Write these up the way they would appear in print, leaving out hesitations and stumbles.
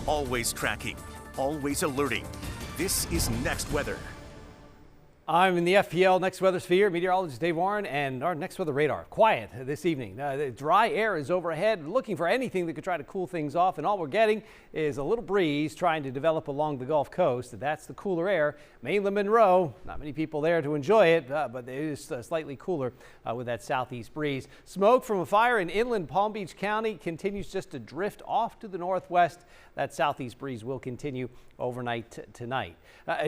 Always tracking, always alerting. This is Next Weather. I'm in the FPL Next Weather Sphere, meteorologist Dave Warren, and our Next Weather radar. Quiet this evening. The dry air is overhead, looking for anything that could try to cool things off, and all we're getting is a little breeze trying to develop along the Gulf Coast. That's the cooler air. Mainland Monroe, not many people there to enjoy it, but it is slightly cooler with that southeast breeze. Smoke from a fire in inland Palm Beach County continues just to drift off to the northwest. That southeast breeze will continue overnight tonight.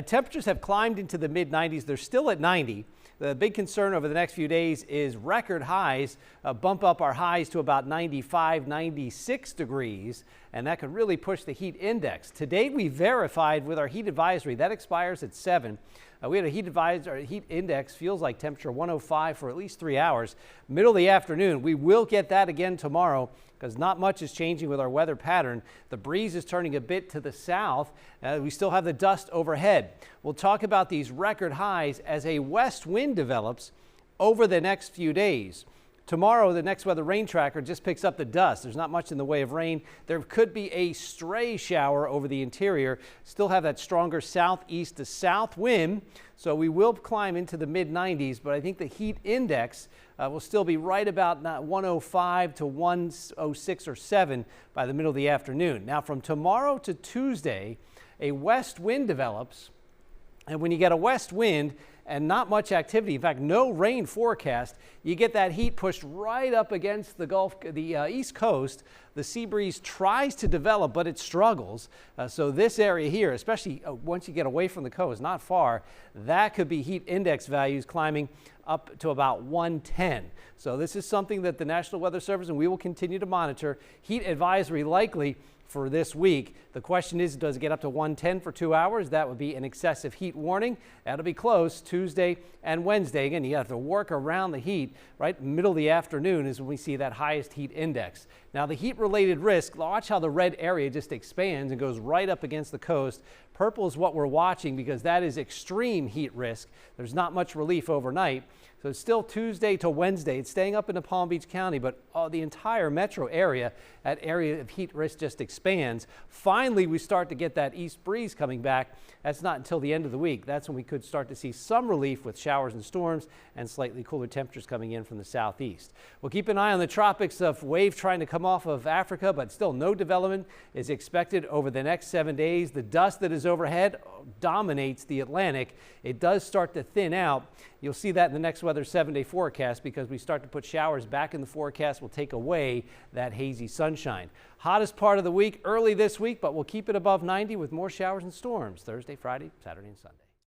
Temperatures have climbed into the mid-90s. They're still at 90. The big concern over the next few days is record highs, bump up our highs to about 95, 96 degrees, and that could really push the heat index. Today we verified with our heat advisory. That expires at 7. We had a heat index feels like temperature 105 for at least 3 hours. Middle of the afternoon, we will get that again tomorrow because not much is changing with our weather pattern. The breeze is turning a bit to the south. We still have the dust overhead. We'll talk about these record highs as a west wind develops over the next few days. Tomorrow, the Next Weather rain tracker just picks up the dust. There's not much in the way of rain. There could be a stray shower over the interior. Still have that stronger southeast to south wind, so we will climb into the mid-90s, but I think the heat index will still be right about 105 to 106 or 7 by the middle of the afternoon. Now, from tomorrow to Tuesday, a west wind develops, and when you get a west wind and not much activity, in fact, no rain forecast, you get that heat pushed right up against the East Coast. The sea breeze tries to develop, but it struggles. So this area here, especially once you get away from the coast, not far, that could be heat index values climbing up to about 110. So this is something that the National Weather Service and we will continue to monitor. Heat advisory likely for this week. The question is, does it get up to 110 for 2 hours? That would be an excessive heat warning. That'll be close Tuesday and Wednesday. Again, you have to work around the heat. Right middle of the afternoon is when we see that highest heat index. Now the heat related risk, watch how the red area just expands and goes right up against the coast. Purple is what we're watching because that is extreme heat risk. There's not much relief overnight. So it's still Tuesday to Wednesday. It's staying up into Palm Beach County, but the entire metro area, that area of heat risk just expands. Finally, we start to get that east breeze coming back. That's not until the end of the week. That's when we could start to see some relief with showers and storms and slightly cooler temperatures coming in from the southeast. We'll keep an eye on the tropics of wave trying to come off of Africa, but still no development is expected over the next 7 days. The dust that is overhead dominates the Atlantic. It does start to thin out. You'll see that in the Next Weather 7-day forecast because we start to put showers back in the forecast. Will take away that hazy sunshine. Hottest part of the week early this week, but we'll keep it above 90 with more showers and storms Thursday, Friday, Saturday, and Sunday.